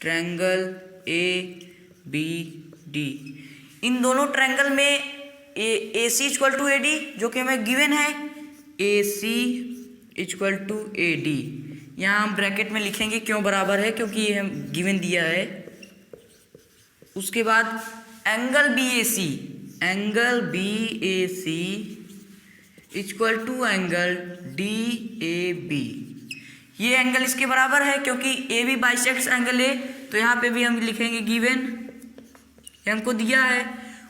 Triangle A B D. इन दोनों triangle में A C equal to A D जो कि हमें गिवन है, A C equal to A D. यहाँ हम ब्रैकेट में लिखेंगे क्यों बराबर है, क्योंकि ये हम गिवन दिया है। उसके बाद angle B A C, angle B A C equal to angle D A B. ये एंगल इसके बराबर है क्योंकि A B bisects angle A, तो यहाँ पे भी हम लिखेंगे गिवन, ये हमको दिया है।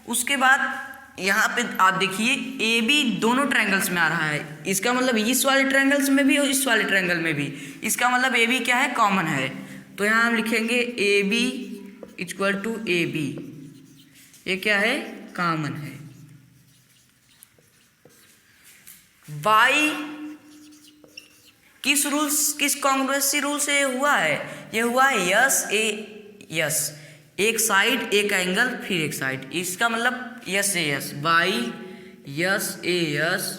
उसके बाद यहाँ पे आप देखिए ए बी दोनों ट्रायंगल्स में आ रहा है, इसका मतलब इस वाले ट्रायंगल्स में भी और इस वाले ट्रायंगल में भी, इसका मतलब ए बी क्या है, कॉमन है। तो यहाँ हम लिखेंगे A B equal to A B, ये क्या है, कॉमन है। बाई किस रूल्स, किस कॉन्ग्रुएंसी रूल से हुआ है, ये हुआ है यस ए यस, एक साइड एक एंगल फिर एक साइड, इसका मतलब S A S, by S A S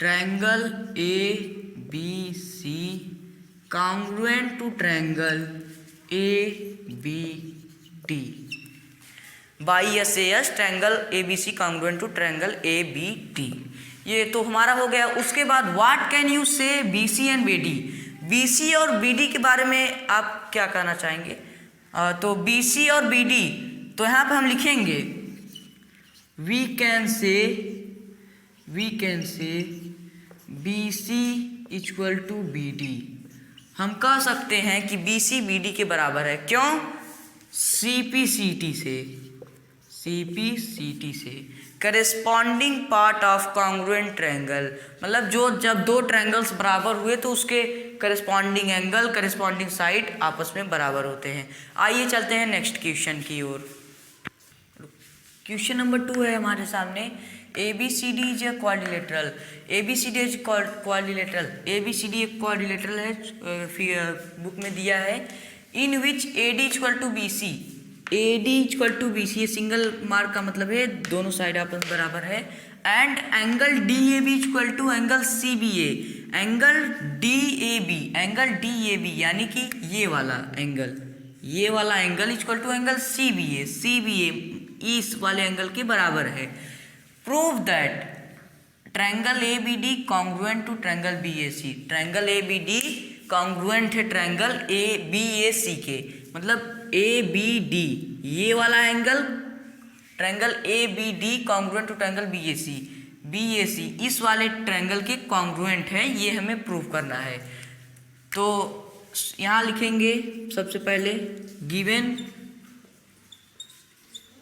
triangle A B C congruent to triangle A B D. By S A S triangle A B C congruent to triangle A B D, ये तो हमारा हो गया। उसके बाद what can you say B C and B D, B C और B D के बारे में आप क्या कहना चाहेंगे? तो बी सी और बी डी, तो यहाँ पे हम लिखेंगे we can say B C equal to B D. हम कह सकते हैं कि बी सी बी डी के बराबर है, क्यों? सी पी सी टी से corresponding part of congruent triangle, मतलब जो जब दो ट्रायंगल्स बराबर हुए तो उसके करेस्पॉन्डिंग एंगल, करेस्पॉन्डिंग साइड आपस में बराबर होते हैं। आइए चलते हैं नेक्स्ट क्वेश्चन की ओर। क्वेश्चन नंबर 2 है हमारे सामने, A B C D is a quadrilateral. A B C D is quadrilateral, A B C D एक क्वाड्रिलेटरल है, बुक में दिया है। In which A D equal to B C, A D equal to B C, ये single mark का मतलब है दोनों साइड आपस में बराबर है। And angle D A B equal to angle C B A, angle D A B यानी कि ये वाला angle equal to angle C B A इस वाले एंगल के बराबर है। Prove that triangle A B D congruent to triangle B A C, triangle A B D congruent है triangle A B A C के, मतलब ए बी डी ये वाला angle, triangle A B D congruent to triangle B A C इस वाले triangle के congruent है, ये हमें प्रूव करना है। तो यहाँ लिखेंगे सबसे पहले गिवन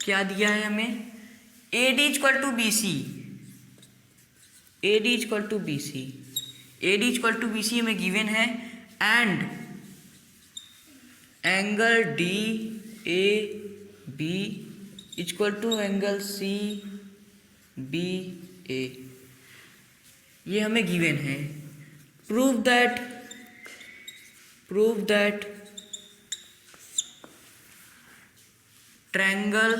क्या दिया है हमें, A D equal to B C, A D equal to B C हमें गिवन है। And angle D A B equal to angle C B A, ये हमें गिवन है। Prove that triangle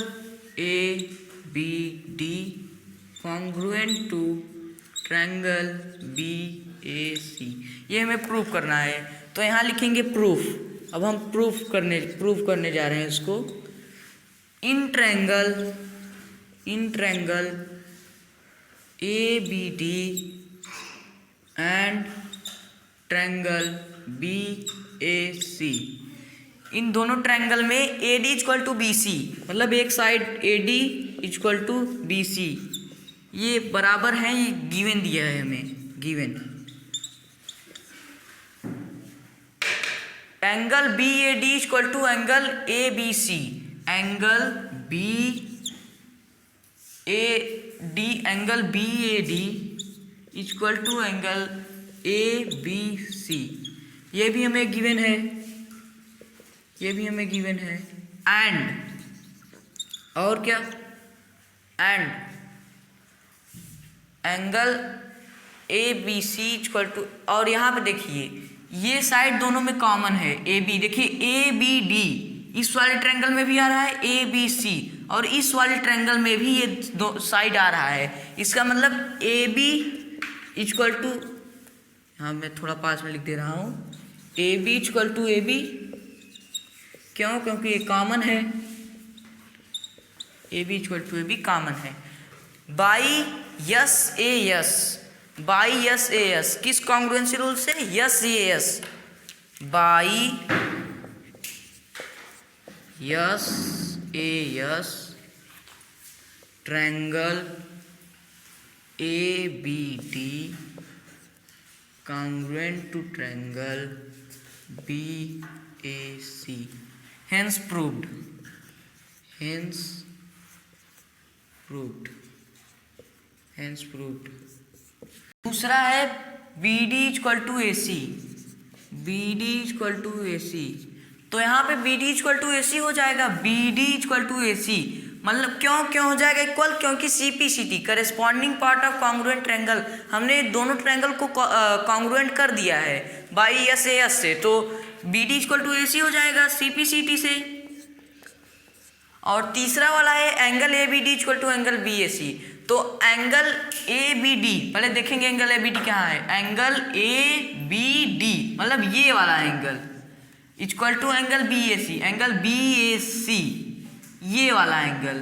A B D congruent to triangle B A C, ये हमें prove करना है। तो यहाँ लिखेंगे प्रूफ, अब हम प्रूफ करने जा रहे हैं इसको। In triangle A B D and triangle B A C, इन दोनों ट्रायंगल में A D equal to B C, मतलब एक side A D equal to B C, ये बराबर है, ये गिवन दिया है हमें, given. Angle B A D equal to angle A B C, angle B A D equal to angle A B C, ये भी हमें गिवन है। एंड और क्या, and angle A B C equal to, और यहाँ पे देखिए ये साइड दोनों में कॉमन है, ए बी, देखिए ए बी डी इस वाले ट्रायंगल में भी आ रहा है ए बी सी, और इस वाले ट्रायंगल में भी ये दो साइड आ रहा है, इसका मतलब ए बी इक्वल टू, हाँ मैं थोड़ा पास में लिख दे रहा हूँ, A B equal to A B क्यों? क्योंकि ये कॉमन है, A B equal to A B common है। By S A S, by S A S किस कॉन्ग्रुएंसी रूल से? S A S, by S A S triangle A B D congruent to triangle BAC, hence proved, hence proved, hence proved। दूसरा है BD equal to AC, BD equal to AC, तो यहाँ पे BD equal to AC हो जाएगा, BD equal to AC, मतलब क्यों हो जाएगा इक्वल? क्योंकि CPCT corresponding part of congruent triangle, हमने दोनों ट्रायंगल को कॉन्ग्रुएंट कर दिया है बाई एस ए एस से, तो BD इक्वल टू AC हो जाएगा CPCT से। और तीसरा वाला है angle ABD equal to angle BAC, तो एंगल ABD पहले देखेंगे एंगल ABD कहाँ है, एंगल ABD मतलब ये वाला angle equal to angle BAC, angle BAC ये वाला एंगल,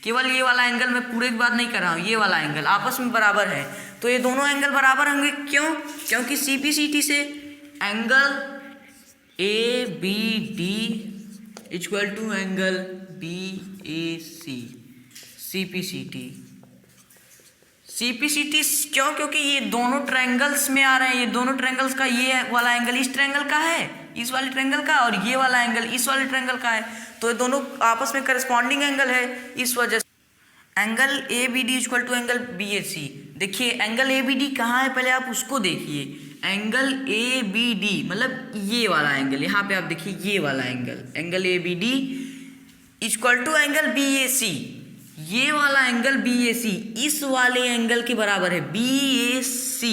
केवल ये वाला एंगल, मैं पूरे की बात नहीं कर रहा हूँ, ये वाला एंगल आपस में बराबर है, तो ये दोनों एंगल बराबर होंगे। क्यों? क्योंकि CPCT से angle ABD equal to angle BAC, CPCT क्यों? क्योंकि ये दोनों ट्रायंगल्स में आ रहे हैं, ये दोनों ट्रायंगल्स का ये वाला एंगल इस ट्रायंगल का है, इस वाले ट्रायंगल का, और ये वाला एंगल इस वाले ट्रायंगल का है, तो ये दोनों आपस में करस्पॉन्डिंग एंगल है, इस वजह से angle ABD equal to angle BAC। देखिए एंगल ABD कहाँ है, पहले आप उसको देखिए, एंगल ABD मतलब ये वाला एंगल, यहाँ पे आप देखिए ये वाला angle, angle ABD equal to angle BAC, ये वाला एंगल BAC इस वाले एंगल के बराबर है, BAC,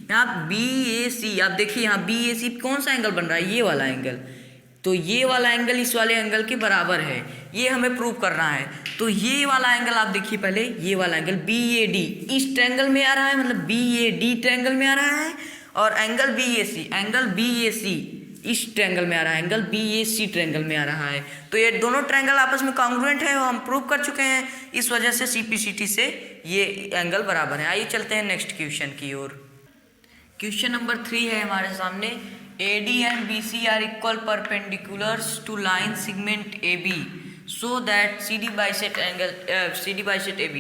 यहाँ BAC आप देखिए, यहाँ BAC कौन सा एंगल बन रहा है, ये वाला एंगल, तो ये वाला एंगल इस वाले एंगल के बराबर है, ये हमें प्रूव करना है। तो ये वाला एंगल आप देखिए पहले, ये वाला एंगल BAD इस ट्रायंगल में आ रहा है, मतलब BAD ट्रायंगल में आ रहा है, और एंगल BAC इस ट्रायंगल में आ रहा है, एंगल BAC ट्रायंगल में आ रहा है, तो ये दोनों ट्रायंगल आपस में कॉन्ग्रुएंट है, हम प्रूव कर चुके हैं, इस वजह से CPCT से ये एंगल बराबर है। आइए चलते हैं नेक्स्ट क्वेश्चन की ओर। क्वेश्चन नंबर 3 है हमारे सामने, AD and BC are equal perpendiculars to line segment AB so that CD bisect AB।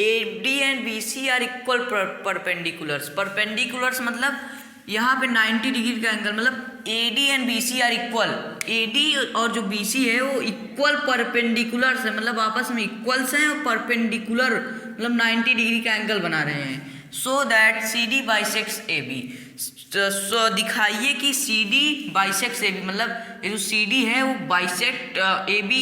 AD and BC are equal perpendiculars मतलब यहाँ पे 90 डिग्री का एंगल, मतलब AD and BC are equal, AD और जो BC है वो इक्वल परपेंडिकुलर्स है, मतलब आपस में इक्वल्स हैं और परपेंडिकुलर मतलब 90 डिग्री का एंगल बना रहे हैं। सो दैट CD बाइसेक्ट्स AB, तो दिखाइए कि CD बाइसेक्ट्स AB, मतलब ये जो CD है वो बाइसेक्ट AB,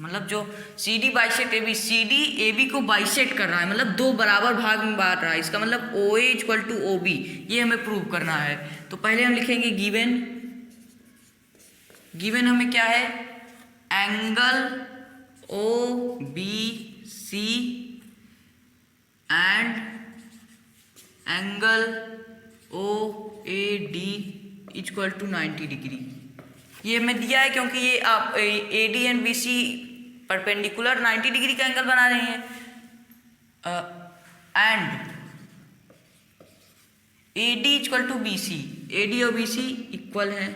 मतलब जो CD bisect AB, CD AB को बाइसेक्ट कर रहा है, मतलब दो बराबर भाग में बांट रहा है, इसका मतलब OA इक्वल टू OB, ये हमें प्रूव करना है। तो पहले हम लिखेंगे गिवन हमें क्या है, angle OBC and angle OAD equal to 90 degree, ये हमें दिया है क्योंकि ये आप AD and BC perpendicular 90 degree का एंगल बना रहे हैं, and AD equal to BC, AD और BC इक्वल है,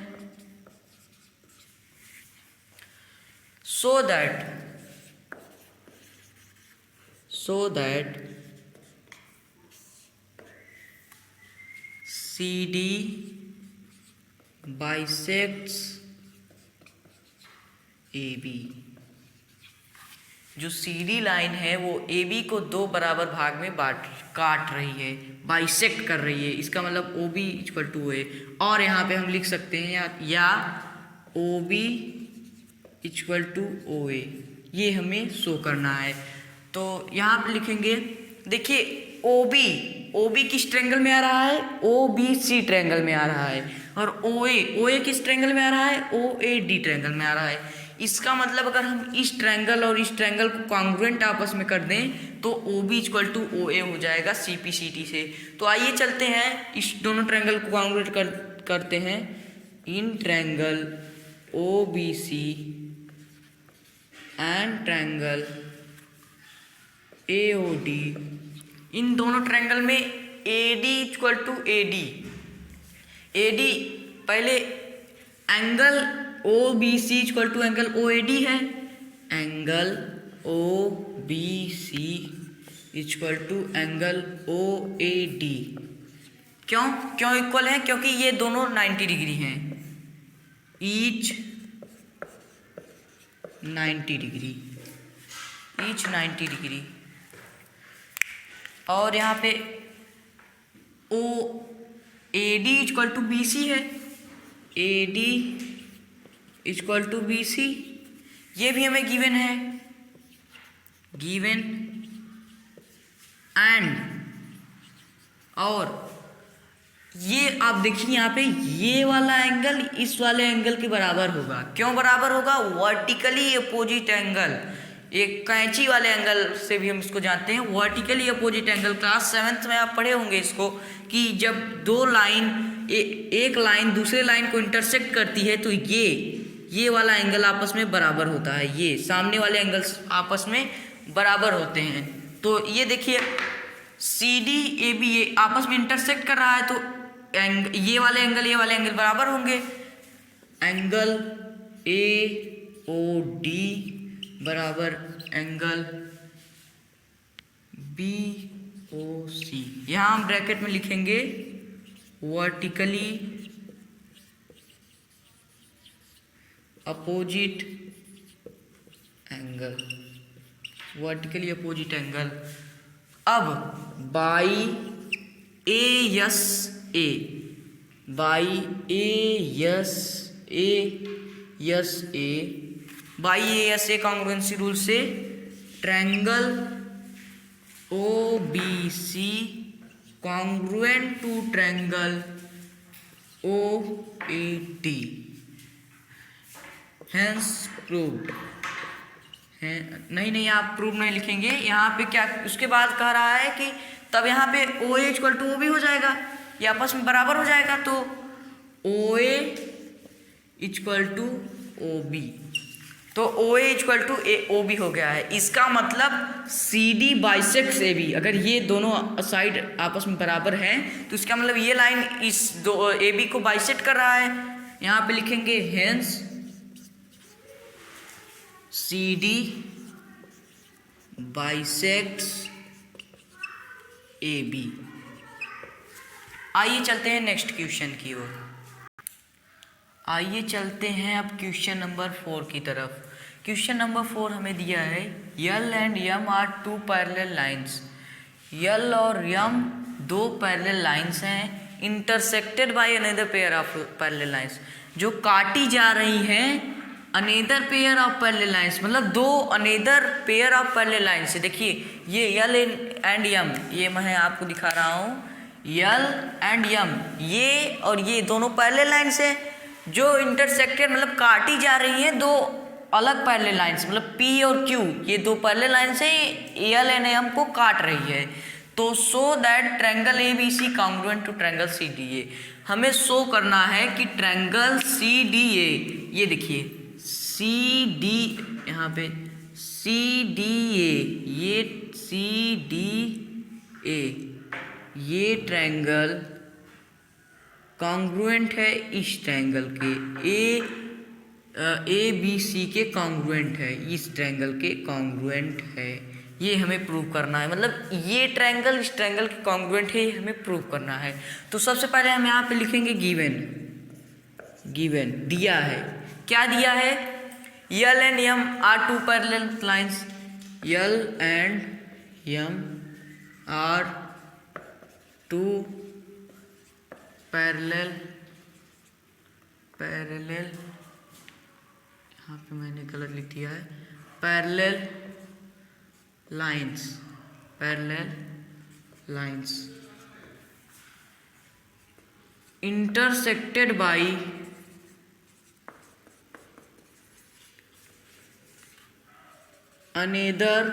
so that CD bisects AB, जो CD लाइन है वो AB को दो बराबर भाग में काट रही है, बाइसेक्ट कर रही है, इसका मतलब OB इक्वल टू है, और यहाँ पे हम लिख सकते हैं या OB इक्वल टू OA, ये हमें शो करना है। तो यहाँ पे लिखेंगे, देखिए OB किस ट्रायंगल में आ रहा है, OBC ट्रायंगल में आ रहा है, और OA किस ट्रायंगल में आ रहा है, OAD ट्रायंगल में आ रहा है। इसका मतलब अगर हम इस ट्रायंगल और इस ट्रायंगल को कॉन्ग्रुएंट आपस में कर दें तो OB इक्वल टू OA हो जाएगा CPCT से। तो आइए चलते हैं इस दोनों ट्रायंगल को कॉन्ग्रुएंट करते हैं इन triangle OBC and triangle AOD, इन दोनों ट्रायंगल में AD इक्वल टू AD, पहले angle OBC equal to angle OAD है, angle OBC equal to angle OAD। क्यों इक्वल है? क्योंकि ये दोनों 90 डिग्री हैं, ईच 90 डिग्री। और यहाँ पे AD इक्वल टू BC है, AD इक्वल टू BC, ये भी हमें गिवन है, एंड और ये आप देखिए यहाँ पे ये वाला एंगल इस वाले एंगल के बराबर होगा। क्यों बराबर होगा? वर्टिकली अपोजिट एंगल, एक कैंची वाले एंगल से भी हम इसको जानते हैं, vertically opposite angle. Class 7th में आप पढ़े होंगे इसको कि जब दो लाइन एक लाइन दूसरे लाइन को इंटरसेक्ट करती है तो ये वाला एंगल आपस में बराबर होता है, ये सामने वाले एंगल्स आपस में बराबर होते हैं। तो ये देखिए CD AB ये आपस में इंटरसेक्ट कर रहा है तो ये वाले एंगल बराबर होंगे। एंगल AOD बराबर एंगल BOC, यहाँ हम ब्रैकेट में लिखेंगे वर्टिकली अपोजिट एंगल। अब बाई ASA कॉन्ग्रुएंसी रूल से triangle OBC congruent to triangle OAD, hence proved है। नहीं आप प्रूव नहीं लिखेंगे, यहाँ पे क्या उसके बाद कह रहा है कि तब यहाँ पे OA इक्वल टू OB हो जाएगा, ये आपस में बराबर हो जाएगा, तो OA इक्वल टू OB, तो OA इक्वल टू OB हो गया है। इसका मतलब CD बाइसेक्ट्स AB, अगर ये दोनों साइड आपस में बराबर हैं तो इसका मतलब ये लाइन इस AB को बाइसेक्ट कर रहा है। यहाँ पे लिखेंगे हेंस CD बाइसेक्ट्स AB। आइए चलते हैं नेक्स्ट क्वेश्चन की ओर। आइए चलते हैं अब क्वेश्चन नंबर 4 की तरफ। क्वेश्चन नंबर 4 हमें दिया है L and M are two parallel lines. L और M दो पैरेलल लाइंस हैं, intersected by another pair of parallel lines, जो काटी जा रही हैं another pair of parallel lines, मतलब दो another pair of parallel lines से। देखिए ये L एंड M, ये मैं आपको दिखा रहा हूँ, L एंड M ये और ये दोनों पैरेलल लाइंस है जो इंटरसेक्टेड मतलब काटी जा रही हैं दो अलग पैरेलल लाइंस, मतलब P और Q ये दो पैरेलल लाइंस है, L एंड M को काट रही है। तो show that triangle ABC congruent to triangle CDA, हमें शो करना है कि ट्रायंगल CDA, ये देखिए CD यहाँ पे CDA, ये CDA ये ट्रायंगल कॉन्ग्रुएंट है इस ट्रायंगल के ABC के कॉन्ग्रुएंट है, इस ट्रायंगल के कॉन्ग्रुएंट है, ये हमें प्रूव करना है। मतलब ये ट्रायंगल इस ट्रायंगल के कॉन्ग्रुएंट है, ये हमें प्रूव करना है। तो सबसे पहले हम यहाँ पे लिखेंगे गिवन दिया है। क्या दिया है? L and M are two parallel lines, L and M are two parallel, यहाँ पे मैंने गलत लिख दिया है, parallel lines intersected by another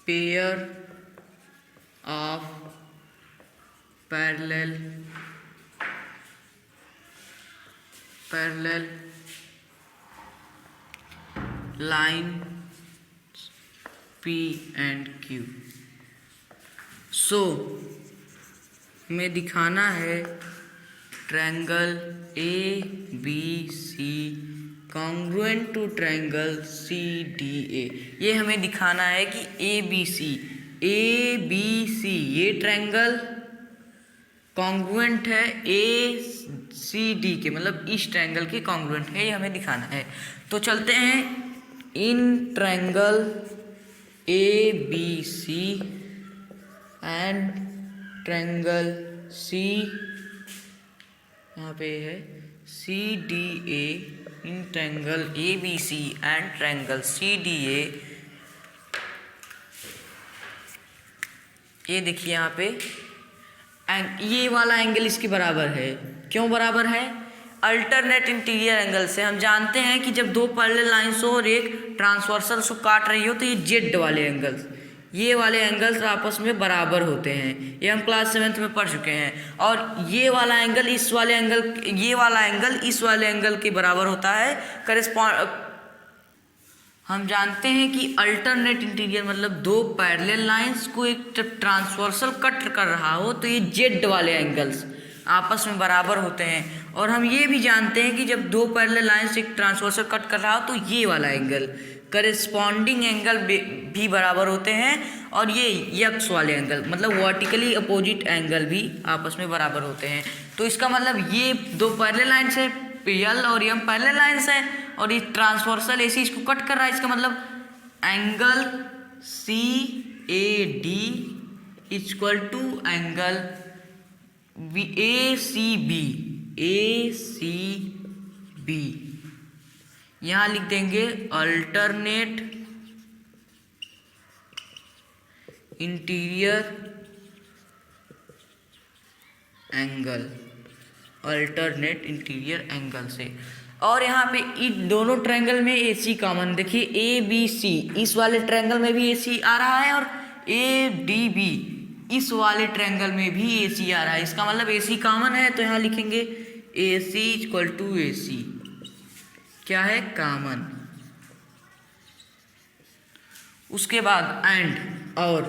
pair of parallel parallel line P and Q। So हमें दिखाना है triangle ABC congruent to triangle CDA। ये हमें दिखाना है कि ABC ये ट्रायंगल कॉन्ग्रुएंट है ACD के, मतलब इस ट्रायंगल के कॉन्ग्रुएंट है, ये हमें दिखाना है। तो चलते हैं इन triangle ABC and triangle C, यहाँ पे है CDA, in triangle ABC and triangle CDA। ये देखिए यहाँ पे ये वाला एंगल इसके बराबर है। क्यों बराबर है? अल्टरनेट इंटीरियर एंगल से हम जानते हैं कि जब दो पैरेलल लाइंस हो और एक ट्रांसवर्सल को काट रही हो तो ये जेड वाले एंगल्स, ये वाले एंगल्स आपस में बराबर होते हैं। ये हम क्लास 7th में पढ़ चुके हैं। और ये वाला एंगल इस वाले एंगल, ये वाला एंगल इस वाले एंगल के बराबर होता है। हम जानते हैं कि अल्टरनेट इंटीरियर मतलब दो पैरेलल लाइंस को एक ट्रांसवर्सल कट कर रहा हो तो ये जेड वाले एंगल्स आपस में बराबर होते हैं। और हम ये भी जानते हैं कि जब दो पैरेलल लाइंस एक ट्रांसवर्सल कट कर रहा हो तो ये वाला एंगल करेस्पॉन्डिंग एंगल भी बराबर होते हैं। और ये यक्स वाले एंगल मतलब वर्टिकली अपोजिट एंगल भी आपस में बराबर होते हैं। तो इसका मतलब ये दो पैरेलल लाइंस है, एल और एम पैरेलल लाइंस है, और ये ट्रांसवर्सल AC इसको कट कर रहा है। इसका मतलब angle CAD equal to angle ACB। यहाँ लिख देंगे alternate interior angle, alternate interior angle से। और यहाँ पे इन दोनों ट्रायंगल में AC कॉमन, देखिए ABC इस वाले ट्रायंगल में भी AC आ रहा है और ADB इस वाले ट्रायंगल में भी AC आ रहा है। इसका मतलब AC कॉमन है, तो यहाँ लिखेंगे AC इक्वल टू AC क्या है? कॉमन। उसके बाद एंड, और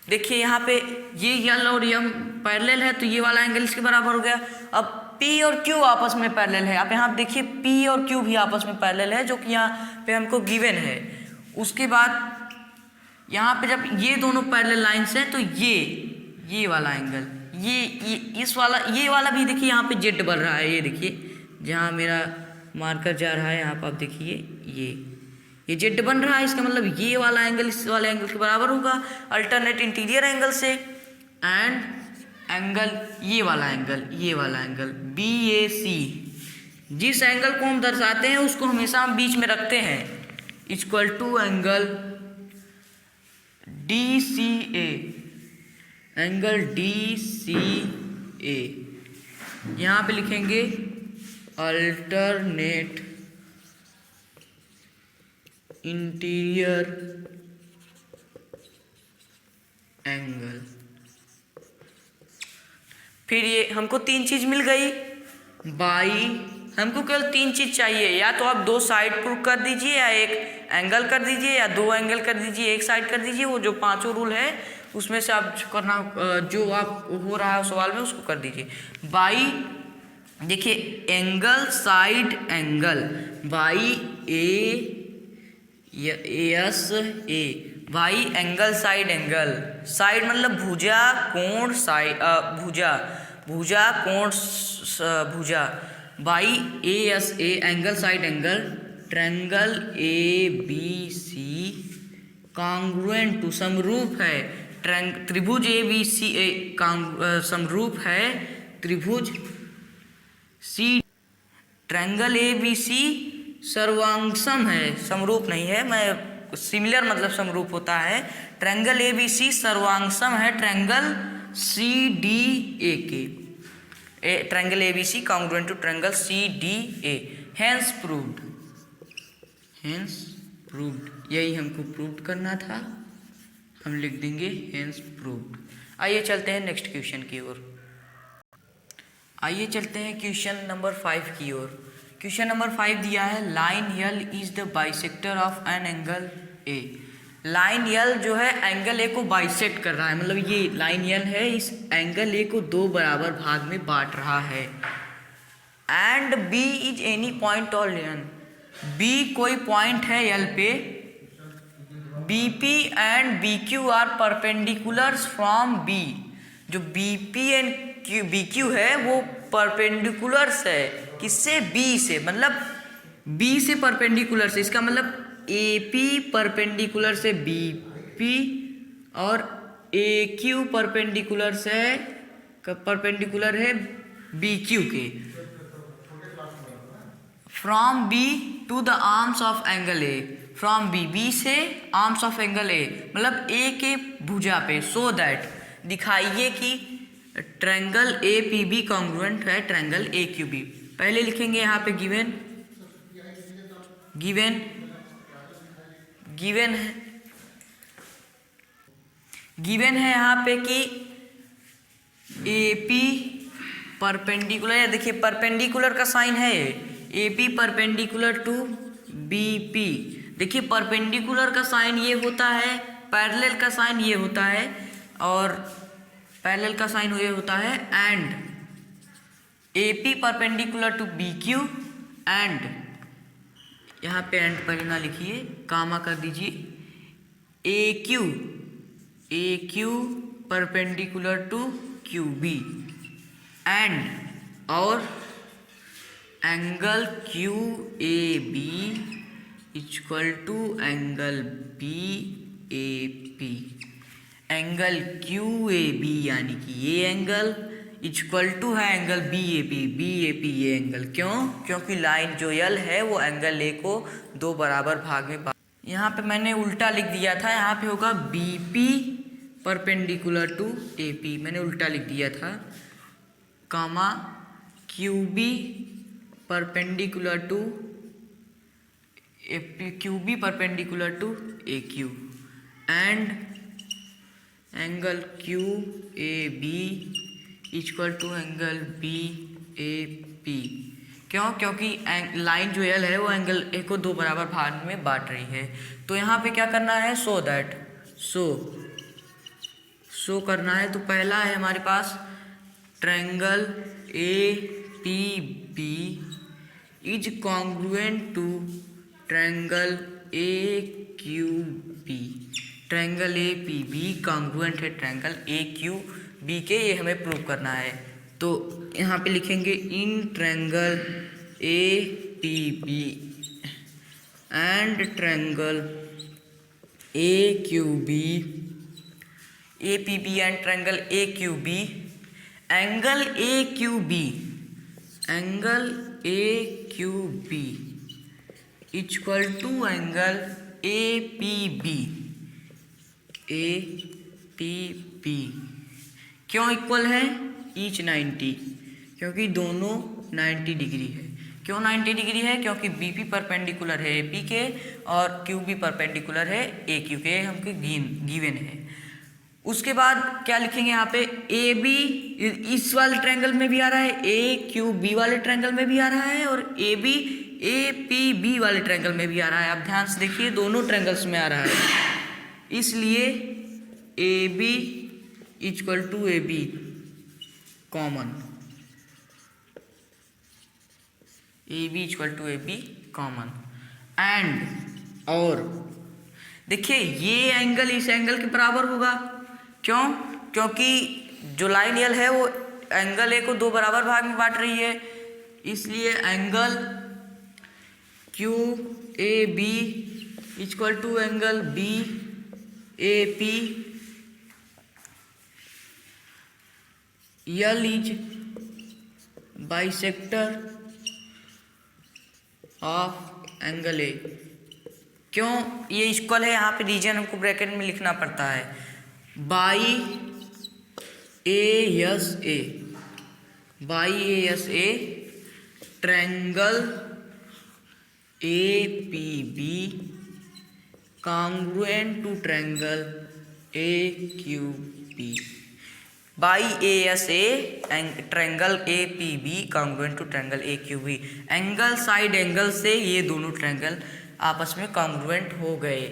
देखिए यहाँ पे ये यल और यम पैरेलल है तो ये वाला एंगल इसके बराबर हो गया। अब P और Q आपस में पैरेलल है। आप यहाँ देखिए P और Q भी आपस में पैरेलल है जो कि यहाँ पे हमको गिवन है। उसके बाद यहाँ पे जब ये दोनों पैरेलल लाइंस हैं तो ये वाला एंगल ये इस वाला, ये वाला भी देखिए यहाँ पे जेड बन रहा है। ये देखिए जहाँ मेरा मार्कर जा रहा है यहाँ पर आप देखिए ये जेड बन रहा है। इसका मतलब ये वाला एंगल इस वाले एंगल के बराबर होगा अल्टरनेट इंटीरियर एंगल से। एंड एंगल ये वाला एंगल BAC, जिस एंगल को हम दर्शाते हैं उसको हमेशा हम बीच में रखते हैं, equal to angle DCA, angle DCA। यहाँ पे लिखेंगे अल्टरनेट इंटीरियर एंगल। फिर ये हमको तीन चीज मिल गई बाई, हमको केवल तीन चीज चाहिए, या तो आप दो साइड प्रूव कर दीजिए, या एक एंगल कर दीजिए, या दो एंगल कर दीजिए, एक साइड कर दीजिए। वो जो पांचों रूल है उसमें से आप करना, जो आप हो रहा है सवाल में उसको कर दीजिए। बाई देखिए angle side angle by ASA, by angle side angle, side मतलब भुजा कोण साइड, भुजा कोण भुजा, by ASA angle side angle triangle ABC congruent to समरूप है त्रिभुज ABC समरूप है त्रिभुज C। ट्रायंगल ABC सर्वांगसम है, समरूप नहीं है, मैं सिमिलर मतलब समरूप होता है। ट्रायंगल ABC सर्वांगसम है ट्रायंगल CDA के। Triangle ABC congruent to triangle CDA, hence proved, यही हमको प्रूव करना था, हम लिख देंगे हेंस प्रूव्ड। आइए चलते हैं नेक्स्ट क्वेश्चन की ओर। आइए चलते हैं क्वेश्चन नंबर 5 की ओर। क्वेश्चन नंबर 5 दिया है line L is the bisector of an angle A. Line L जो है एंगल ए को बाइसेक्ट कर रहा है, मतलब ये लाइन यल है इस एंगल ए को दो बराबर भाग में बांट रहा है। And B is any point on L, B कोई पॉइंट है यल पे। B P and B Q are perpendiculars from B, जो B P and B Q है वो परपेंडिकुलर्स है किससे, बी से, मतलब बी से परपेंडिकुलर से। इसका मतलब ए पी परपेंडिकुलर से बी पी और ए क्यू परपेंडिकुलर से परपेंडिकुलर है बी क्यू के। From B to the arms of angle A, from B, B से आर्म्स ऑफ एंगल ए मतलब ए के भुजा पे। सो दैट, दिखाइए कि triangle A P B congruent है ट्रायंगल ए क्यू बी। पहले लिखेंगे यहाँ पे गिवन गिवन गिवन है, गिवन है यहाँ पे कि ए पी परपेंडिकुलर है। देखिए परपेंडिकुलर का साइन है A P perpendicular to B P. देखिए परपेंडिकुलर का साइन ये होता है, पैरेलल का साइन ये होता है और पैरेलल का साइन ये होता है। And A P perpendicular to B Q and, यहाँ पे एंड पहले ना लिखिए, कामा कर दीजिए, A Q perpendicular to Q B and और angle Q A B equal to angle B A P. Angle Q A B यानी कि ये एंगल इक्वल टू है एंगल बी ए पी ये एंगल। क्यों? क्योंकि लाइन जो यल है वो एंगल ए को दो बराबर भाग में यहाँ पे मैंने उल्टा लिख दिया था, यहाँ पे होगा B P perpendicular to A P, मैंने उल्टा लिख दिया था, comma Q B perpendicular to Q B perpendicular to A Q and angle Q A B equal to angle B A P. क्यों? क्योंकि लाइन जो एल है वो एंगल ए को दो बराबर भाग में बांट रही है। तो यहाँ पे क्या करना है, सो दैट, सो करना है। तो पहला है हमारे पास triangle A P B is congruent to triangle A Q B. Triangle A P B congruent है ट्रायंगल ए क्यू बी के, ये हमें प्रूव करना है। तो यहाँ पे लिखेंगे in triangle A P B and triangle A Q B, A P B and triangle A Q B, angle A Q B, angle A Q B equal to angle A P B, A P B. क्यों equal है? Each 90, क्योंकि दोनों 90 degree है। क्यों 90 degree है? क्योंकि B P perpendicular है A P के और क्यू बी परपेंडिकुलर है ए क्यू के, हमको गिवन है। उसके बाद क्या लिखेंगे यहाँ पे, ए बी इस वाले ट्रायंगल में भी आ रहा है, ए क्यू बी वाले ट्रायंगल में भी आ रहा है और A B A P B वाले ट्रायंगल में भी आ रहा है। आप ध्यान से देखिए दोनों ट्रायंगल्स में आ रहा है, इसलिए A B equal to A B common, A B equal to A B common. And और देखिए ये एंगल इस एंगल के बराबर होगा। क्यों? क्योंकि जो लाइन यल है वो एंगल ए को दो बराबर भाग में बांट रही है, इसलिए angle Q A B equal to angle B A P. L is bisector of angle A. क्यों ये इक्वल है? यहाँ पे रीजन हमको ब्रैकेट में लिखना पड़ता है, by A S A, by A S A triangle A P B congruent to triangle A Q B. By A S A triangle A P B congruent to triangle A Q B. Angle side angle से ये दोनों triangle आपस में congruent हो गए।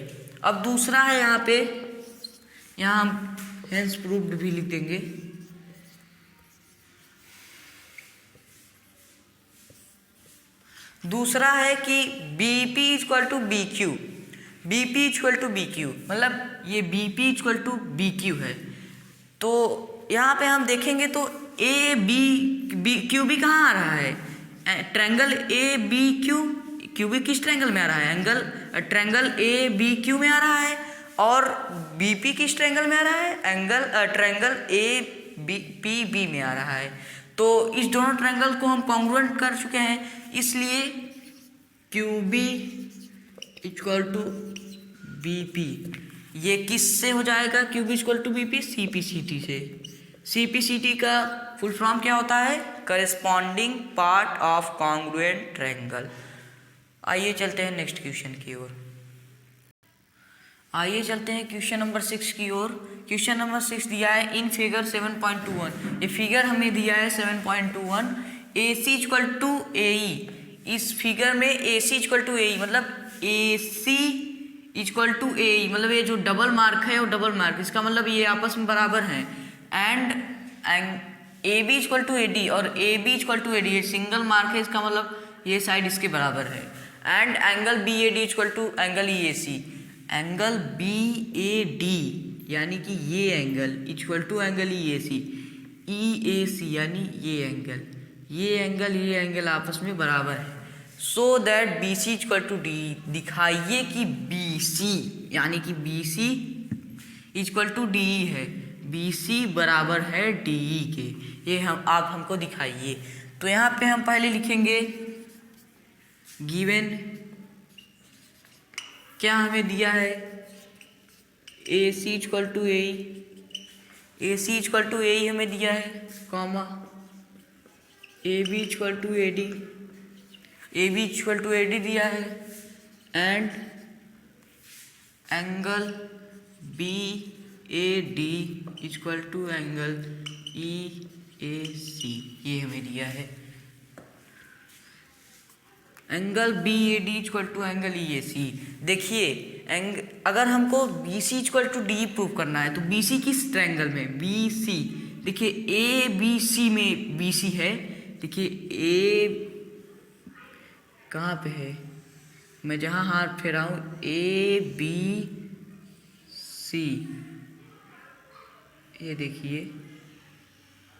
अब दूसरा है यहाँ पे, यहाँ हम हेंस प्रूव्ड भी लिख देंगे। दूसरा है कि B P equal to B Q, B P equal to B Q, मतलब ये B P equal to B Q है। तो यहाँ पे हम देखेंगे तो ए बी क्यू बी कहाँ आ रहा है, triangle A B Q, Q B किस ट्रायंगल में आ रहा है, ट्रायंगल ए बी क्यू में आ रहा है, और बी पी किस ट्रायंगल में आ रहा है, triangle A B P B में आ रहा है। तो इस दोनों ट्रायंगल को हम कॉन्ग्रुएंट कर चुके हैं, इसलिए Q B equal to B P ये किससे हो जाएगा, Q B equal to B P, C P C T से। सी पी सी टी का फुल फॉर्म क्या होता है, corresponding part of congruent triangle. आइए चलते हैं नेक्स्ट क्वेश्चन की ओर। आइए चलते हैं क्वेश्चन नंबर 6 की ओर। क्वेश्चन नंबर 6 दिया है इन फिगर 7.21। ये फिगर हमें दिया है 7.21, ए सी इक्वल टू ए ई। इस फिगर में ए सी इक्वल टू ए ई मतलब ए सी इक्वल टू ए ई, मतलब ये जो डबल मार्क है वो डबल मार्क, इसका मतलब ये आपस में बराबर हैं। And A B equal to A D और A B equal to A D, ये सिंगल मार्क है, इसका मतलब ये साइड इसके बराबर है। And angle B A D equal to angle E A C, angle B A D यानी कि ये angle equal to angle E A C यानी ये एंगल आपस में बराबर है। So that B C equal to D, दिखाइए कि बी सी यानी कि B C equal to D है, बी सी बराबर है डी ई के, ये हम आप हमको दिखाइए। तो यहाँ पे हम पहले लिखेंगे गिवन, क्या हमें दिया है, A C equal to A C equal to A हमें दिया है, comma A B equal to A D, A B equal to A D दिया है, and angle B A D equal to angle E A C, ये हमें दिया है। Angle B A D equal to angle E A C. देखिए अगर हमको B C equal to D prove करना है तो बी सी किस ट्रायंगल में, बी सी, देखिए ए बी सी में बी सी है, देखिए ए कहाँ पे है, मैं जहाँ हाथ फेराऊँ ए बी सी, ये देखिए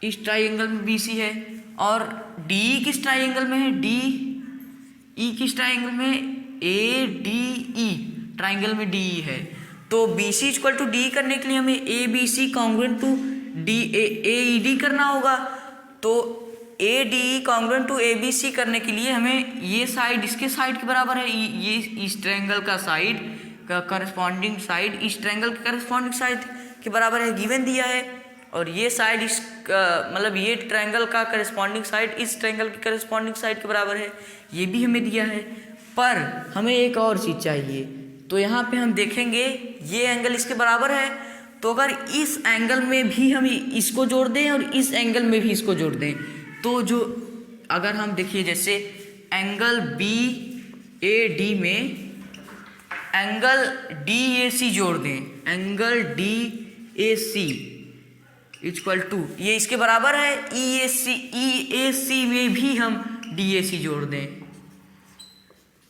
इस ट्रायंगल में बी सी है, और डी किस ट्रायंगल में है, डी ई किस ट्रायंगल में, ए डी ई ट्रायंगल में डी ई है। तो B C equal to D करने के लिए हमें A B C congruent to D A E D करना होगा। तो A D E congruent to A B C करने के लिए हमें ये साइड इसके साइड के बराबर है, ये इस ट्रायंगल का साइड का करस्पॉन्डिंग साइड इस ट्रायंगल के करस्पॉन्डिंग साइड के बराबर है, गिवन दिया है। और ये साइड इस मतलब ये ट्रायंगल का करस्पॉन्डिंग साइड इस ट्रायंगल के करस्पॉन्डिंग साइड के बराबर है, ये भी हमें दिया है। पर हमें एक और चीज़ चाहिए, तो यहाँ पे हम देखेंगे ये एंगल इसके बराबर है, तो अगर इस एंगल में भी हम इसको जोड़ दें और इस एंगल में भी इसको जोड़ दें, तो जो अगर हम देखिए जैसे एंगल बी ए डी में एंगल डी ए सी जोड़ दें, angle D A C equal to ये इसके बराबर है ई ए सी में भी हम डी ए सी जोड़ दें,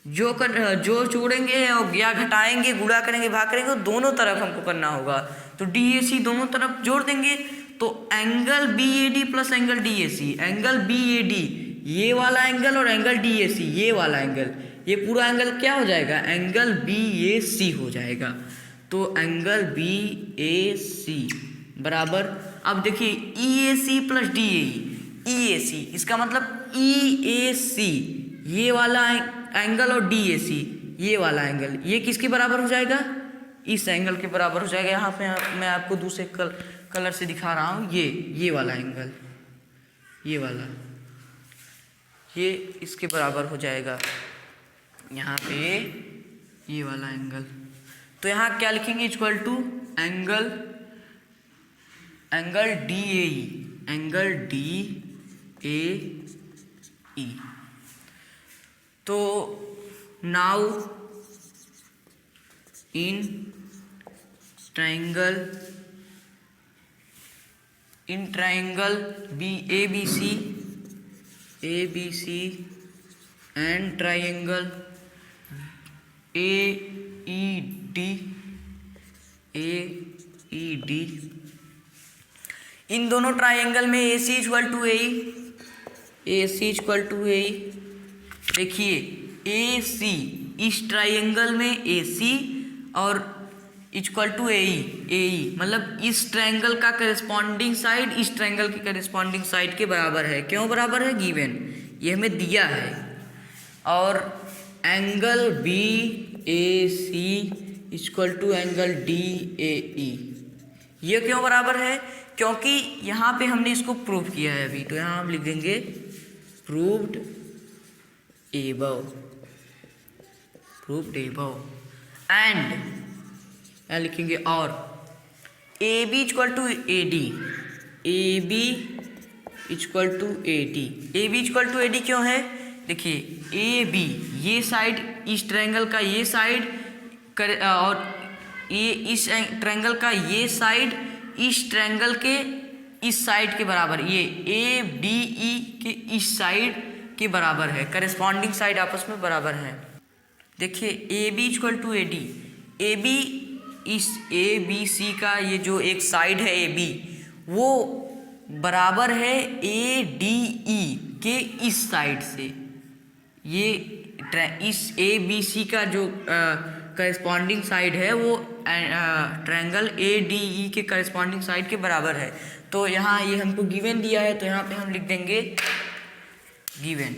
जो जोड़ेंगे या घटाएंगे, गुणा करेंगे, भाग करेंगे, दोनों तरफ हमको करना होगा। तो डी ए सी दोनों तरफ जोड़ देंगे, तो angle B A D plus angle D A C, angle B A D ये वाला एंगल और एंगल डी ए सी ये वाला एंगल, ये पूरा एंगल क्या हो जाएगा, एंगल बी ए सी हो जाएगा। तो एंगल बी ए सी बराबर, अब देखिए ई A C plus D A ए सी, इसका मतलब ई ए सी ये वाला एंगल और डी ए सी ये वाला एंगल, ये किसके बराबर हो जाएगा, इस एंगल के बराबर हो जाएगा। यहाँ पे मैं आपको दूसरे कलर से दिखा रहा हूँ, ये वाला एंगल, ये वाला, ये इसके बराबर हो जाएगा यहाँ पे ये वाला एंगल। तो यहाँ क्या लिखेंगे, equal to angle angle D A E, angle D A E. तो now in triangle B A B C and triangle A E D, इन दोनों ट्राइंगल में ए सी इक्वल टू ए ई। देखिए ए सी, इस ट्राइंगल में ए सी और equal to ए ई, मतलब इस ट्राइंगल का करस्पॉन्डिंग साइड इस ट्राइंगल की करस्पॉन्डिंग साइड के बराबर है। क्यों बराबर है? गिवन, ये हमें दिया है। और angle B A C equal to angle D A E, ये क्यों बराबर है? क्योंकि यहाँ पे हमने इसको प्रूव किया है अभी, तो यहाँ हम लिख देंगे प्रूव्ड एबव, एंड यहाँ लिखेंगे और A B equal to A D, A B equal to A D क्यों है? देखिए ए बी, ये साइड इस ट्रायंगल का ये साइड और ये इस ट्रायंगल का ये साइड इस ट्रायंगल के इस साइड के बराबर, ये ए डी ई के इस साइड के बराबर है, करस्पॉन्डिंग साइड आपस में बराबर है। देखिए A B equal to A D, A B इस ए बी सी का ये जो एक साइड है ए बी, वो बराबर है ए डी ई के इस साइड से। ये इस ए बी सी का जो करस्पॉन्डिंग साइड है वो ट्रायंगल ए डी ई के करस्पॉन्डिंग साइड के बराबर है। तो यहाँ ये हमको गिवन दिया है, तो यहाँ पे हम लिख देंगे गिवन।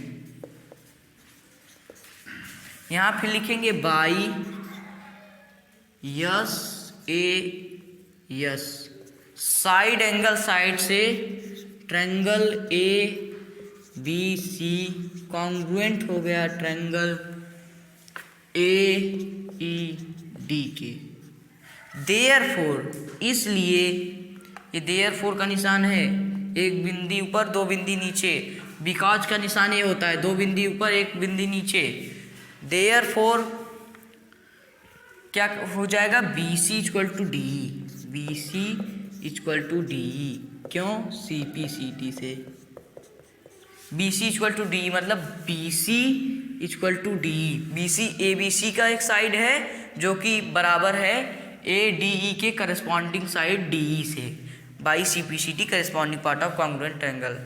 यहाँ फिर लिखेंगे by S A S, side angle side से triangle A B C congruent हो गया ट्रायंगल ए ई डी के। देयरफॉर, इसलिए ये देयरफॉर का निशान है, एक बिंदी ऊपर दो बिंदी नीचे, बिकॉज का निशान ये होता है, दो बिंदी ऊपर एक बिंदी नीचे। देयरफॉर क्या हो जाएगा? B C equal to D, B C equal to D. क्यों? सी पी सी टी से B C equal to D, मतलब B C equal to D. B C A B C का एक साइड है जो कि बराबर है ए डी ई के करस्पॉन्डिंग साइड डी ई से, by C P C T corresponding part of congruent triangle.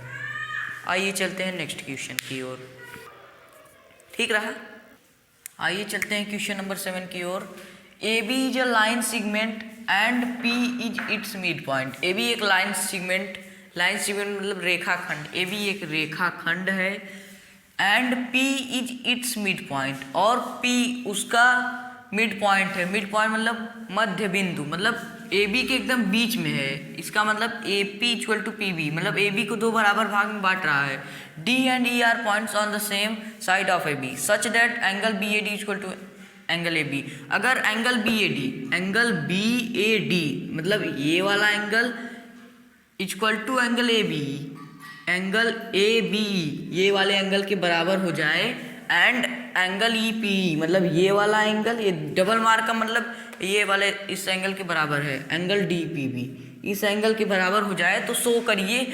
आइए चलते हैं नेक्स्ट क्वेश्चन की ओर। ठीक रहा? आइए चलते हैं क्वेश्चन नंबर 7 की ओर। A B is a line segment and P is its mid point. A B एक लाइन सेगमेंट मतलब रेखाखंड, ए बी एक रेखाखंड है, and P is its mid point, और पी उसका मिड पॉइंट है। मिड पॉइंट मतलब मध्य बिंदु, मतलब ए बी के एकदम बीच में है। इसका मतलब A P equal to P B, मतलब ए बी को दो बराबर भाग में बांट रहा है। D and E are points on the same side of A B such that angle B A D equal to angle A B. अगर एंगल बी ए डी मतलब ये वाला angle equal to angle A B ये वाले angle के बराबर हो जाए, एंड एंगल ई पी मतलब ये वाला एंगल, ये डबल मार्क का मतलब ये वाले इस एंगल के बराबर है, एंगल डी पी बी इस एंगल के बराबर हो जाए, तो शो करिए,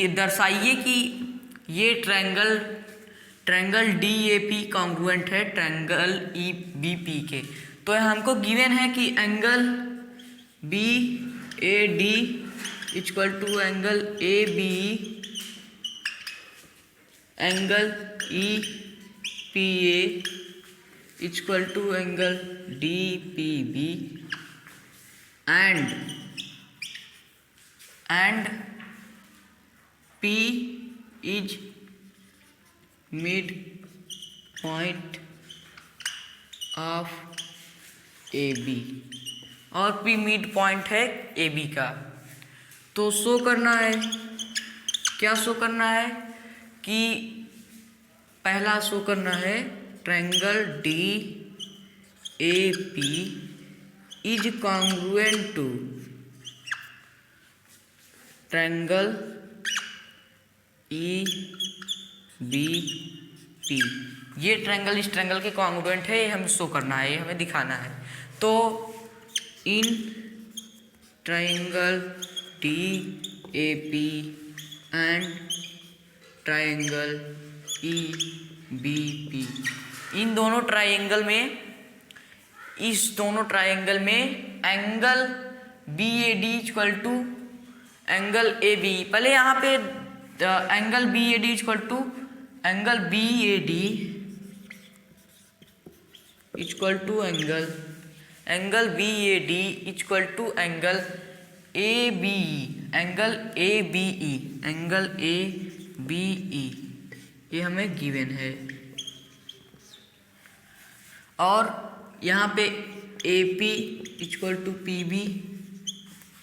दर्शाइए कि ये triangle D A P congruent है ट्रायंगल ई बी पी के। तो हमको गिवन है कि angle B A D equal to angle A B angle E P A equal to angle D P B and P is mid point of A B, और P mid point है A B का। तो show करना है, क्या show करना है कि पहला शो करना है triangle D A P is congruent to triangle E B P, ये ट्रायंगल इस ट्रायंगल के कॉन्ग्रुएंट है, ये हमें शो करना है, ये हमें दिखाना है। तो in triangle D A P and triangle E B P, इन दोनों ट्रायंगल में, इस दोनों ट्रायंगल में angle B A D equal to angle A B, पहले यहाँ पे angle B A D equal to angle B A D equal to angle B A D equal to angle A B E, angle A B E, angle A B E, ये हमें given है। और यहाँ पे A P equal to P B,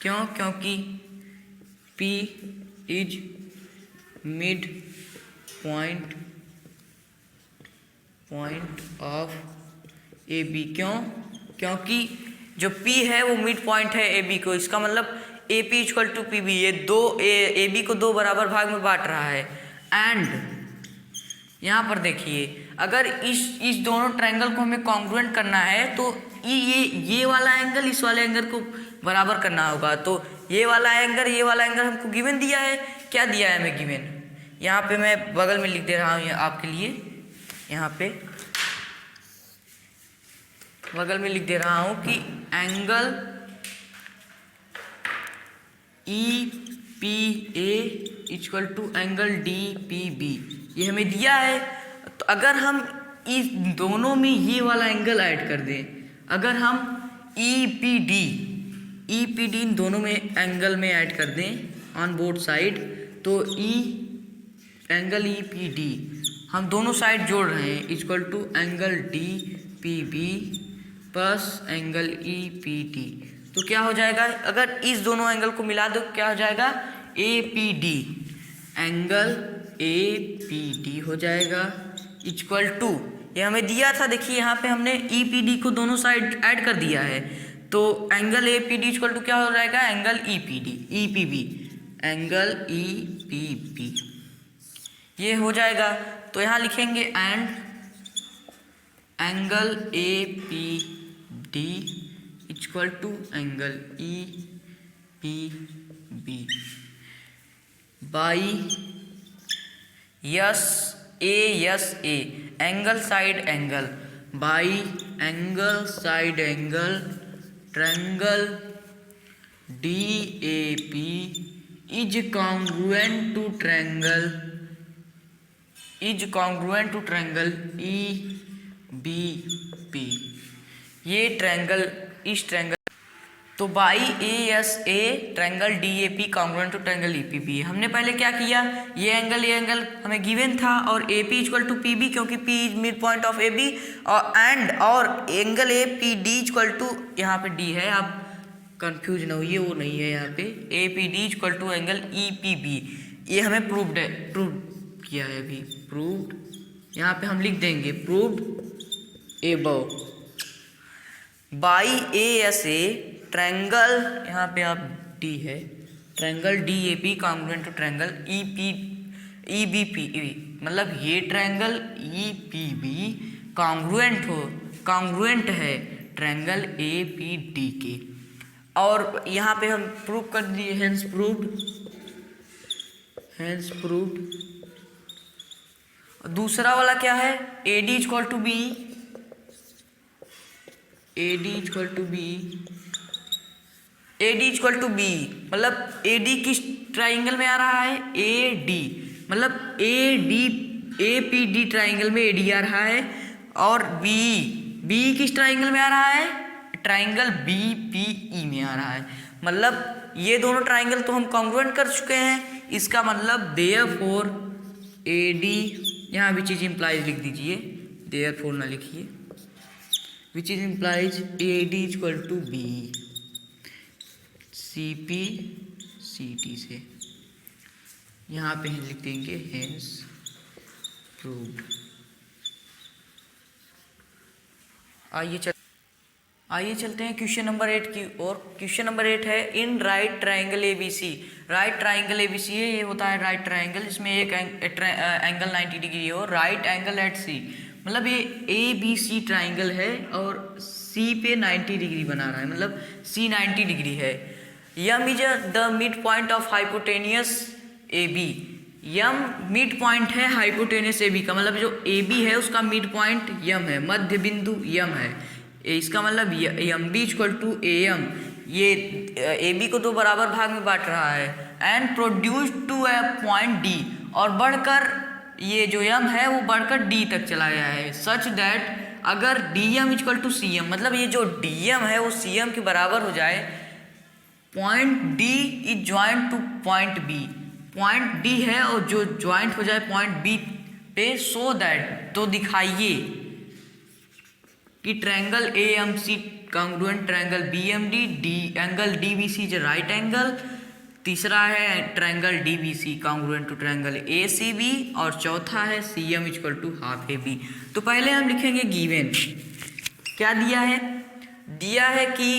क्यों? क्योंकि P is mid point of A B, क्यों? क्योंकि जो P है वो मिड पॉइंट है ए बी को, इसका मतलब A P equal to P B, ये दो ए बी को दो बराबर भाग में बांट रहा है। एंड यहाँ पर देखिए, अगर इस दोनों ट्रायंगल को हमें कॉन्ग्रुएंट करना है तो ये वाला एंगल इस वाले एंगल को बराबर करना होगा। तो ये वाला एंगल हमको गिवन दिया है, क्या दिया है हमें गिवन, यहाँ पे मैं बगल में लिख दे रहा हूँ आपके लिए, यहाँ पे बगल में लिख दे रहा हूँ कि angle E P A equal to angle D P B, ये हमें दिया है। तो अगर हम इस दोनों में ये वाला एंगल ऐड कर दें, अगर हम ई पी डी इन दोनों में एंगल में ऐड कर दें ऑन बोथ साइड, तो एंगल ई पी डी हम दोनों साइड जोड़ रहे हैं equal to angle D P B plus angle E P D. तो क्या हो जाएगा, अगर इस दोनों एंगल को मिला दो क्या हो जाएगा, ए P D, angle A P D हो जाएगा इक्वल टू, ये हमें दिया था, देखिए यहाँ पे हमने ई पी डी को दोनों साइड ऐड कर दिया है, तो angle A P D equal to क्या हो जाएगा, angle E P D, E P B, angle E P B, ये हो जाएगा। तो यहाँ लिखेंगे and angle A P D equal to angle E P B by S A angle side angle by angle side angle triangle D A P is congruent to triangle E B P, ये triangle इस triangle, तो by A S A triangle D A P congruent to triangle E P B. हमने पहले क्या किया, ये angle हमें given था और A P equal to P B, क्योंकि P is mid point of A B, और angle A P D equal to, यहाँ पे डी है, आप कंफ्यूज ना होइए, वो नहीं है यहाँ पे, A P D equal to angle E P B, ये हमें प्रूव किया है अभी, प्रूव्ड, यहाँ पे हम लिख देंगे proved above by A S A triangle, यहाँ पे आप डी है, triangle D A P congruent to triangle E B P, मतलब ये triangle E P B congruent है ट्रायंगल ए पी डी के, और यहाँ पे हम प्रूव कर दिए, हेंस प्रूव्ड। दूसरा वाला क्या है, A D equal to B, A D equal B, मतलब ए डी किस ट्राइंगल में आ रहा है, ए डी, मतलब ए पी डी ट्राइंगल में ए डी आ रहा है, और बी किस ट्राइंगल में आ रहा है, ट्राइंगल बी पी ई में आ रहा है। मतलब ये दोनों ट्राइंगल तो हम कॉन्ग्रुएंट कर चुके हैं, इसका मतलब देयरफॉर ए डी, यहाँ विच इज इम्प्लाइज लिख दीजिए, देयरफॉर ना लिखिए, which is implies A D equal to B C P C T से, यहाँ पे हम लिख देंगे हेंस प्रूव्ड। आइए चलते हैं क्वेश्चन नंबर 8 की ओर। क्वेश्चन नंबर 8 है, in right triangle A B C, right triangle ABC है, ये होता है राइट ट्राइंगल, इसमें एक एंगल 90 डिग्री हो, राइट एंगल एट C, मतलब ये ABC ट्राइंगल है और C पे 90 डिग्री बना रहा है, मतलब C 90 डिग्री है। M is the mid point of hypotenuse AB, M mid point है हाइपोटेनियस AB का, मतलब जो AB है उसका मिड पॉइंट यम है, मध्य बिंदु यम है, इसका मतलब M B equal to AM, ये AB को दो बराबर भाग में बांट रहा है, and produce to a point D, और बढ़कर ये जो यम है वो बढ़कर D तक चला गया है, सच दैट अगर DM इक्वल टू CM, मतलब ये जो DM है वो CM के बराबर हो जाए, point D is joint two point B, point D है और जो ज्वाइंट हो जाए पॉइंट B पे, सो दैट, तो दिखाइए कि triangle AMC congruent triangle BMD, angle DBC is right angle, तीसरा है triangle DBC congruent to triangle ACB, और चौथा है CM equal to half AB। तो पहले हम लिखेंगे गिवन, क्या दिया है, दिया है कि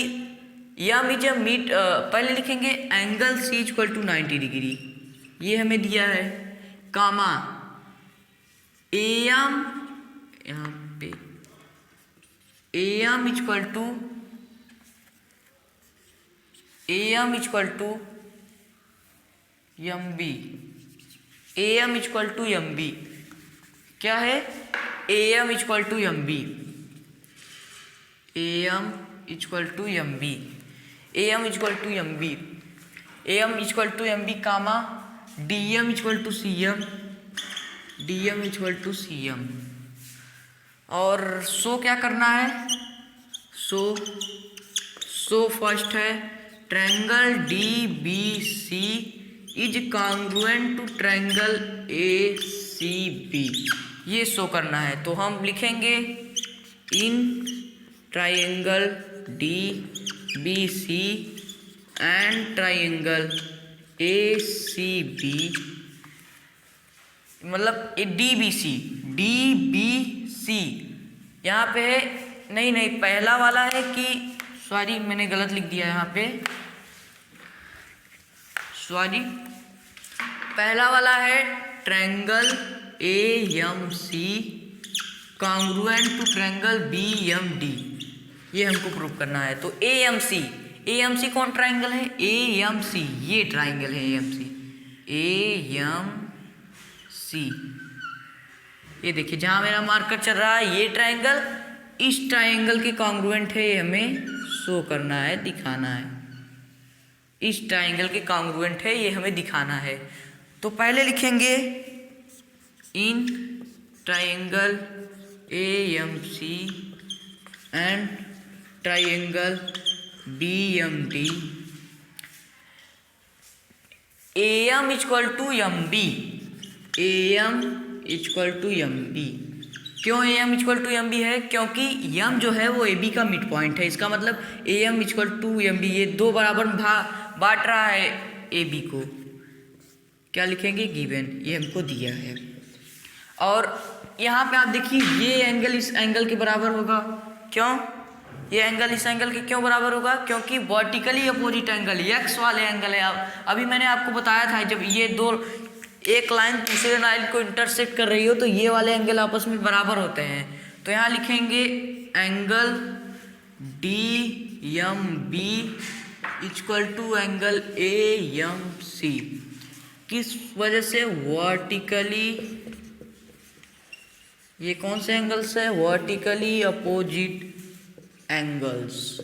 यम इज मिड, पहले लिखेंगे angle C equal to 90 degree, ये हमें दिया है, कामा AM, यहाँ पे AM equal to MB, AM equal to MB, क्या है, AM equal to MB, AM equal to MB, AM equal to MB, AM equal to MB, comma DM equal to CM, DM equal to CM, और so क्या करना है, so first है triangle DBC is congruent to triangle ACB, ये show करना है। तो हम लिखेंगे in triangle DBC and triangle ACB, मतलब DBC यहाँ पे है, नहीं पहला वाला है कि, सॉरी मैंने गलत लिख दिया यहाँ पे, सॉरी, पहला वाला है triangle AMC congruent to triangle BMD, ये हमको प्रूव करना है। तो AMC कौन ट्रायंगल है, AMC, ये ट्रायंगल है AMC, ये देखिए जहाँ मेरा मार्कर चल रहा है, ये ट्रायंगल इस ट्रायंगल के कॉन्ग्रुएंट है, ये हमें शो करना है, दिखाना है, इस ट्रायंगल के कॉन्ग्रुएंट है, ये हमें दिखाना है। तो पहले लिखेंगे in triangle AMC and triangle BMD, AM equal to MB, AM equal to MB, क्यों AM इक्वल टू MB है, क्योंकि M जो है वो AB का मिड पॉइंट है, इसका मतलब AM इक्वल टू MB, ये दो बराबर बांट रहा है AB को, क्या लिखेंगे गिवन, ये हमको दिया है। और यहाँ पे आप देखिए ये एंगल इस एंगल के बराबर होगा, क्यों, ये एंगल इस एंगल के क्यों बराबर होगा, क्योंकि वर्टिकली अपोजिट एंगल x वाले एंगल है। अभी मैंने आपको बताया था जब ये दो, एक लाइन दूसरे लाइन को इंटरसेक्ट कर रही हो तो ये वाले एंगल आपस में बराबर होते हैं। तो यहाँ लिखेंगे angle DMB equal to angle AMC, किस वजह से, वर्टिकली, ये कौन से एंगल्स है, vertically opposite angles,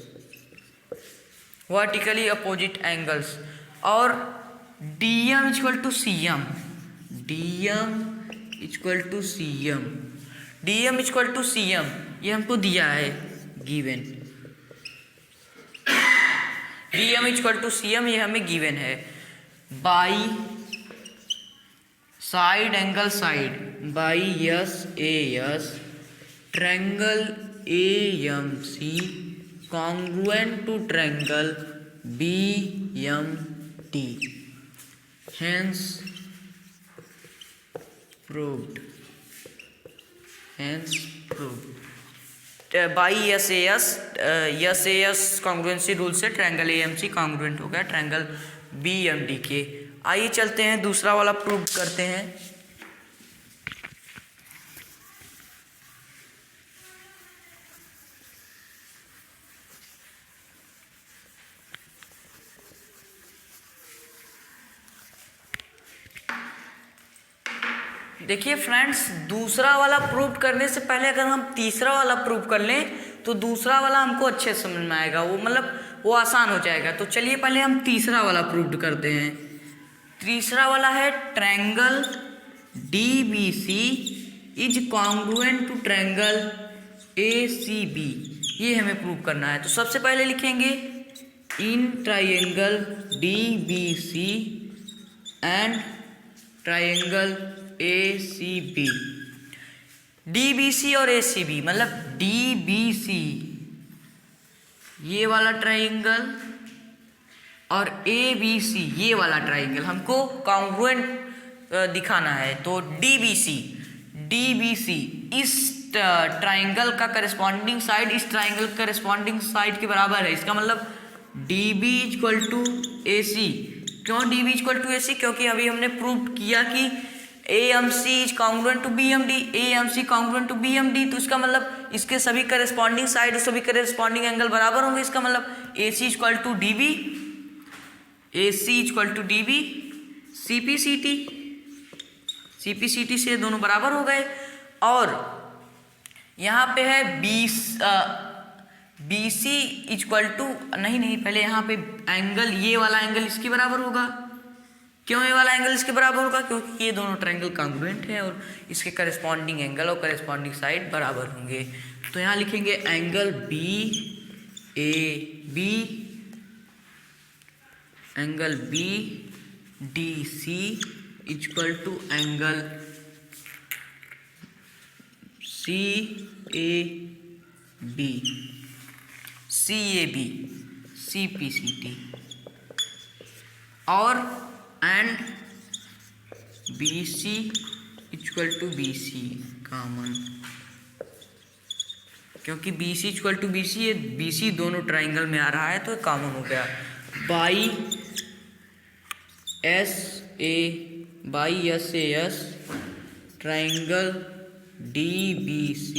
vertically opposite angles. और DM equal to CM, DM equal to CM, DM equal to CM, ये हमको दिया है given, DM equal to CM, ये हमें गिवन है। By side angle side, by SAS triangle AMC congruent to triangle BMD, hence proved, बाई SAS congruency rule से triangle AMC congruent हो गया ट्रायंगल BMD के। आइए चलते हैं दूसरा वाला प्रूव करते हैं। देखिए फ्रेंड्स, दूसरा वाला प्रूव करने से पहले अगर हम तीसरा वाला प्रूव कर लें तो दूसरा वाला हमको अच्छे समझ में आएगा, वो आसान हो जाएगा। तो चलिए पहले हम तीसरा वाला प्रूव करते हैं। तीसरा वाला है triangle DBC is congruent to triangle ACB। ये हमें प्रूव करना है। तो सबसे पहले लिखेंगे in triangle DBC and triangle ACB। DBC और ACB मतलब DBC ये वाला ट्रायंगल और ABC ये वाला ट्रायंगल हमको कॉन्ग्रुएंट दिखाना है। तो DBC इस ट्रायंगल का करस्पॉन्डिंग साइड इस ट्रायंगल का करस्पॉन्डिंग साइड के बराबर है। इसका मतलब DB इक्वल टू AC। क्यों DB इक्वल टू AC? क्योंकि अभी हमने प्रूव किया कि AMC is congruent to BMD, AMC congruent to BMD। तो इसका मतलब इसके सभी करस्पॉन्डिंग साइड सभी करस्पॉन्डिंग एंगल बराबर होंगे। इसका मतलब AC equal to DB, AC equal to DB, CP से दोनों बराबर हो गए। और यहाँ पे है BC इक्वल टू नहीं पहले यहाँ पे एंगल ये वाला एंगल इसके बराबर होगा। क्यों ये वाला एंगल इसके बराबर होगा? क्योंकि ये दोनों ट्रायंगल कॉन्ग्रुएंट है और इसके करस्पॉन्डिंग एंगल और करस्पॉन्डिंग साइड बराबर होंगे। तो यहाँ लिखेंगे angle BAB angle BDC equal to angle CAB CPCT और and BC equal to BC common, क्योंकि BC इक्वल टू BC ये BC दोनों ट्रायंगल में आ रहा है तो कॉमन हो गया। By SAS triangle DBC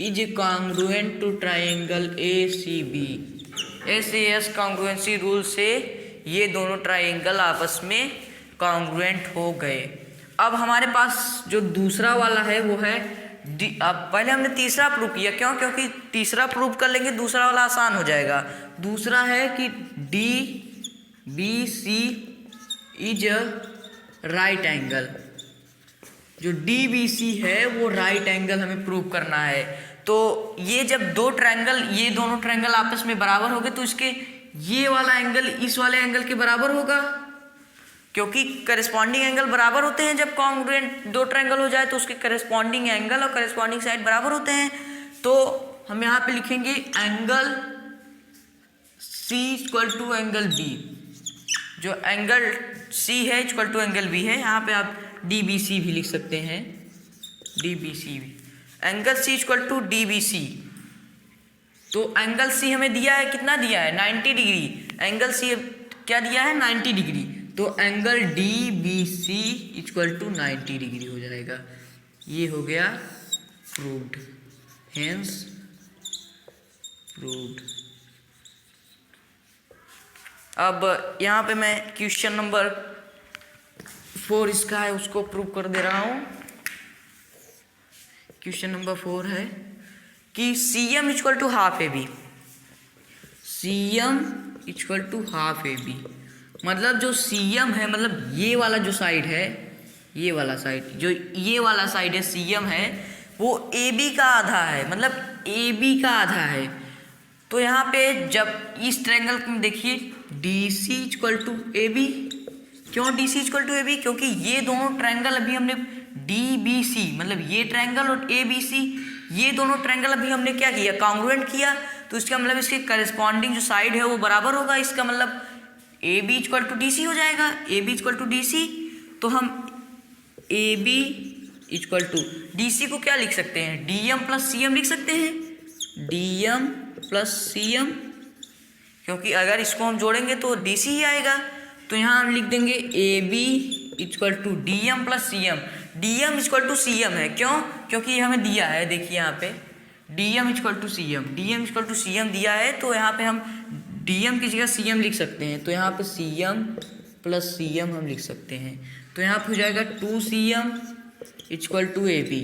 is congruent to triangle ACB। SAS congruency rule से ये दोनों ट्रायंगल आपस में कॉन्ग्रुएंट हो गए। अब हमारे पास जो दूसरा वाला है वो है अब पहले हमने तीसरा प्रूव किया। क्यों? क्योंकि तीसरा प्रूव कर लेंगे दूसरा वाला आसान हो जाएगा। दूसरा है कि DBC is a right angle. जो DBC है वो राइट एंगल हमें प्रूव करना है। तो ये जब ये दोनों ट्रायंगल आपस में बराबर हो गए तो इसके ये वाला एंगल इस वाले एंगल के बराबर होगा, क्योंकि करस्पॉन्डिंग एंगल बराबर होते हैं। जब कॉन्ग्रुएंट दो ट्रायंगल हो जाए तो उसके करस्पॉन्डिंग एंगल और करस्पॉन्डिंग साइड बराबर होते हैं। तो हम यहाँ पे लिखेंगे angle C equal to angle B। जो एंगल C है इक्वल टू एंगल B है। यहाँ पे आप DBC भी लिख सकते हैं, DBC भी। Angle C equal to DBC। तो एंगल C हमें दिया है, कितना दिया है? 90 डिग्री। एंगल C क्या दिया है? 90 डिग्री। तो angle DBC equal to 90 degree हो जाएगा। ये हो गया प्रूव्ड, हेंस प्रूव्ड। अब यहाँ पे मैं क्वेश्चन नंबर 4 इसका है उसको प्रूव कर दे रहा हूँ। क्वेश्चन नंबर 4 है कि CM equal to half AB। CM equal to half AB मतलब जो CM है, मतलब ये वाला जो साइड है, ये वाला साइड जो ये वाला साइड है CM है, वो AB का आधा है, मतलब AB का आधा है। तो यहाँ पे जब इस ट्रायंगल में देखिए DC इक्वल टू AB। क्यों DC इक्वल टू AB? क्योंकि ये दोनों ट्रायंगल अभी हमने DBC मतलब ये ट्रायंगल और ABC ये दोनों ट्रायंगल अभी हमने क्या किया? कॉन्ग्रुएंट किया। तो इसका मतलब इसके करस्पॉन्डिंग जो साइड है वो बराबर होगा। इसका मतलब AB इक्वल टू DC हो जाएगा। AB equal to DC। तो हम AB इक्वल टू DC को क्या लिख सकते हैं? DM प्लस CM लिख सकते हैं। DM प्लस CM, क्योंकि अगर इसको हम जोड़ेंगे तो DC ही आएगा। तो यहाँ हम लिख देंगे A B equal to D M plus C M. D M equal to C M है, क्यों? क्योंकि ये हमें दिया है, देखिए यहाँ पे D M equal to C M, D M equal to C M दिया है, तो यहाँ पे हम डी एम की जगह सी एम लिख सकते हैं। तो यहाँ पे C M plus C M हम लिख सकते हैं। तो यहाँ पे हो जाएगा 2cm equal to A B.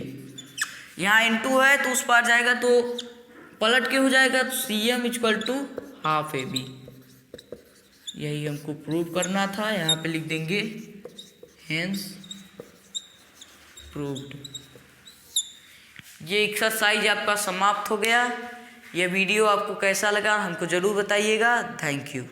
यहाँ इंटू है तो उस पार जाएगा तो पलट के हो जाएगा, तो C M equal to half A B. यही हमको प्रूव करना था। यहाँ पे लिख देंगे हेंस प्रूव्ड। ये एक्सरसाइज आपका समाप्त हो गया। ये वीडियो आपको कैसा लगा हमको ज़रूर बताइएगा। Thank you.